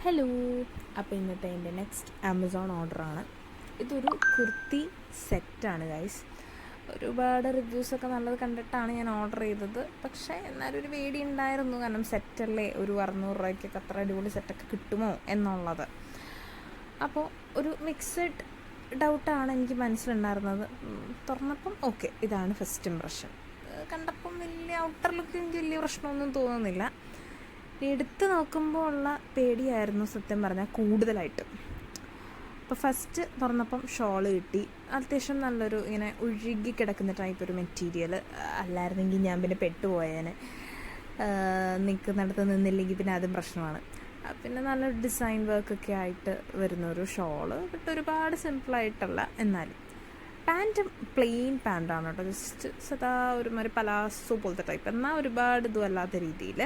Hello. അപ്പോൾ ഇന്നത്തെ എൻ്റെ നെക്സ്റ്റ് ആമസോൺ ഓർഡറാണ്. ഇതൊരു കുർത്തി സെറ്റാണ് ഗൈസ്. ഒരുപാട് റിവ്യൂസൊക്കെ നല്ലത് കണ്ടിട്ടാണ് ഞാൻ ഓർഡർ ചെയ്തത്. പക്ഷേ എന്നാലും ഒരു പേടി ഉണ്ടായിരുന്നു, കാരണം സെറ്റല്ലേ, ഒരു 600 രൂപയ്ക്കൊക്കെ അത്ര അടിപൊളി സെറ്റൊക്കെ കിട്ടുമോ എന്നുള്ളത്. അപ്പോൾ ഒരു മിക്സഡ് ഡൗട്ടാണ് എനിക്ക് മനസ്സിലുണ്ടായിരുന്നത്. തുറന്നപ്പം ഓക്കെ, ഇതാണ് ഫസ്റ്റ് ഇംപ്രഷൻ. കണ്ടപ്പം വലിയ ഔട്ടർ ലുക്ക് എനിക്ക് വലിയ പ്രശ്നമൊന്നും തോന്നുന്നില്ല. എടുത്ത് നോക്കുമ്പോൾ ഉള്ള പേടിയായിരുന്നു സത്യം പറഞ്ഞാൽ കൂടുതലായിട്ട്. അപ്പോൾ ഫസ്റ്റ് തുറന്നപ്പം ഷോള് കിട്ടി. അത്യാവശ്യം നല്ലൊരു ഇങ്ങനെ ഒഴുകി കിടക്കുന്ന ടൈപ്പ് ഒരു മെറ്റീരിയൽ. അല്ലായിരുന്നെങ്കിൽ ഞാൻ പിന്നെ പെട്ടുപോയേനെ. നിൽക്കുന്നിടത്ത് നിന്നില്ലെങ്കിൽ പിന്നെ അതും പ്രശ്നമാണ്. പിന്നെ നല്ലൊരു ഡിസൈൻ വർക്കൊക്കെ ആയിട്ട് വരുന്നൊരു ഷോള്. ബട്ട് ഒരുപാട് സിമ്പിളായിട്ടുള്ള, എന്നാലും പാൻറ്റും പ്ലെയിൻ പാൻറ്റാണ് കേട്ടോ. ജസ്റ്റ് സദാ ഒരുമാതിരി പലാസോ പോലത്തെ ടൈപ്പ്, എന്നാൽ ഒരുപാട് ഇതും അല്ലാത്ത രീതിയിൽ.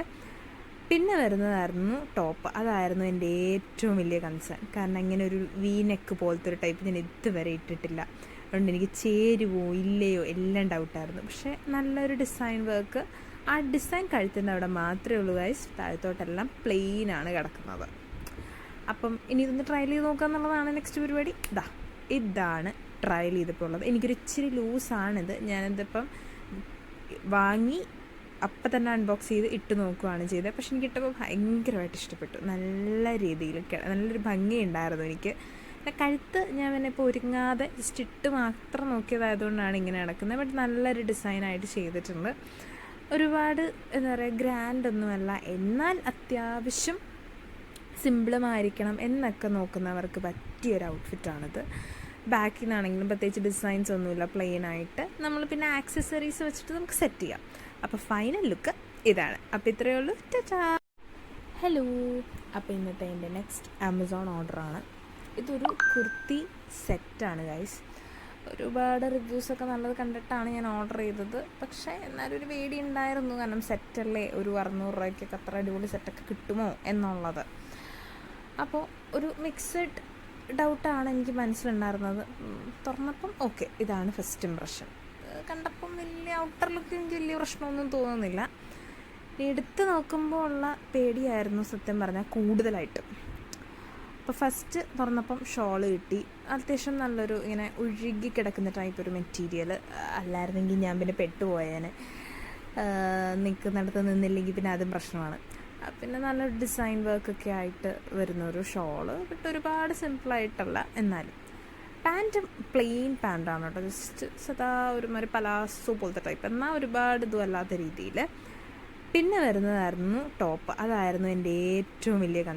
പിന്നെ വരുന്നതായിരുന്നു ടോപ്പ്. അതായിരുന്നു എൻ്റെ ഏറ്റവും വലിയ കൺസേൺ. കാരണം ഇങ്ങനെ ഒരു വീനെക്ക് പോലത്തെ ഒരു ടൈപ്പ് ഞാൻ ഇതുവരെ ഇട്ടിട്ടില്ല. അതുകൊണ്ട് എനിക്ക് ചേരുവോ ഇല്ലയോ എല്ലാം ഡൗട്ടായിരുന്നു. പക്ഷേ നല്ലൊരു ഡിസൈൻ വർക്ക്. ആ ഡിസൈൻ കഴുത്തിൻ്റെ അവിടെ മാത്രമേ ഉള്ളൂ ഗൈസ്. താഴത്തോട്ടെല്ലാം പ്ലെയിനാണ് കിടക്കുന്നത്. അപ്പം ഇനി ഇതൊന്ന് ട്രയൽ ചെയ്ത് നോക്കുക എന്നുള്ളതാണ് നെക്സ്റ്റ് പരിപാടി. ഇതാണ് ട്രയൽ ചെയ്തപ്പോൾ ഉള്ളത്. എനിക്കൊരു ഇച്ചിരി ലൂസാണിത്. ഞാനിതിപ്പം വാങ്ങി അപ്പം തന്നെ അൺബോക്സ് ചെയ്ത് ഇട്ട് നോക്കുകയാണ് ചെയ്തത്. പക്ഷെ എനിക്ക് ഇട്ടപ്പോൾ ഭയങ്കരമായിട്ട് ഇഷ്ടപ്പെട്ടു. നല്ല രീതിയിൽ നല്ലൊരു ഭംഗിയുണ്ടായിരുന്നു എനിക്ക്. പിന്നെ കഴുത്ത് ഞാൻ പിന്നെ ഇപ്പോൾ ഒരുങ്ങാതെ ജസ്റ്റ് ഇട്ട് മാത്രം നോക്കിയതായതുകൊണ്ടാണ് ഇങ്ങനെ നടക്കുന്നത്. ബട്ട് നല്ലൊരു ഡിസൈനായിട്ട് ചെയ്തിട്ടുണ്ട്. ഒരുപാട് എന്താ പറയുക, ഗ്രാൻഡൊന്നുമല്ല, എന്നാൽ അത്യാവശ്യം സിമ്പിളുമായിരിക്കണം എന്നൊക്കെ നോക്കുന്നവർക്ക് പറ്റിയൊരു ഔട്ട്ഫിറ്റാണിത്. ബാക്കിൽ നിന്നാണെങ്കിലും പ്രത്യേകിച്ച് ഡിസൈൻസ് ഒന്നുമില്ല, പ്ലെയിനായിട്ട് നമ്മൾ പിന്നെ ആക്സസറീസ് വെച്ചിട്ട് നമുക്ക് സെറ്റ് ചെയ്യാം. അപ്പോൾ ഫൈനൽ ലുക്ക് ഇതാണ്. അപ്പോൾ ഇത്രയേ ഉള്ളൂ. ടാറ്റാ. ഹലോ. അപ്പോൾ ഇന്നത്തെ എൻ്റെ നെക്സ്റ്റ് ആമസോൺ ഓർഡറാണ്. ഇതൊരു കുർത്തി സെറ്റാണ് ഗൈസ്. ഒരുപാട് റിവ്യൂസൊക്കെ നല്ലത് കണ്ടിട്ടാണ് ഞാൻ ഓർഡർ ചെയ്തത്. പക്ഷേ എന്നാലും ഒരു പേടി ഉണ്ടായിരുന്നു, കാരണം സെറ്റല്ലേ, ഒരു 600 രൂപയ്ക്കൊക്കെ അത്ര അടിപൊളി സെറ്റൊക്കെ കിട്ടുമോ എന്നുള്ളത്. അപ്പോൾ ഒരു മിക്സഡ് ഡൗട്ടാണ് എനിക്ക് മനസ്സിലുണ്ടായിരുന്നത്. തുറന്നപ്പം ഓക്കെ, ഇതാണ് ഫസ്റ്റ് ഇംപ്രഷൻ. കണ്ടപ്പം വലിയ ഔട്ടർ ലുക്ക് എനിക്ക് വലിയ പ്രശ്നമൊന്നും തോന്നുന്നില്ല. എടുത്ത് നോക്കുമ്പോൾ ഉള്ള പേടിയായിരുന്നു സത്യം പറഞ്ഞാൽ കൂടുതലായിട്ട്. അപ്പോൾ ഫസ്റ്റ് തുറന്നപ്പം ഷോള് കിട്ടി. അത്യാവശ്യം നല്ലൊരു ഇങ്ങനെ ഒഴുകി കിടക്കുന്ന ടൈപ്പ് ഒരു മെറ്റീരിയൽ. അല്ലായിരുന്നെങ്കിൽ ഞാൻ പിന്നെ പെട്ടുപോയേനെ. നിൽക്കുന്നിടത്ത് നിന്നില്ലെങ്കിൽ പിന്നെ അതും പ്രശ്നമാണ്. പിന്നെ നല്ലൊരു ഡിസൈൻ വർക്കൊക്കെ ആയിട്ട് വരുന്നൊരു ഷോള്. ബട്ട് ഒരുപാട് സിമ്പിളായിട്ടുള്ള, എന്നാലും പാൻറ്റും പ്ലെയിൻ പാൻറ്റാണ് കേട്ടോ. ജസ്റ്റ് സദാ ഒരുമാതിരി പലാസോ പോലത്തെ ടൈപ്പ്, എന്നാൽ ഒരുപാട് ഇതും അല്ലാത്ത രീതിയിൽ. പിന്നെ വരുന്നതായിരുന്നു ടോപ്പ്. അതായിരുന്നു എൻ്റെ ഏറ്റവും വലിയ കൺസേൺ.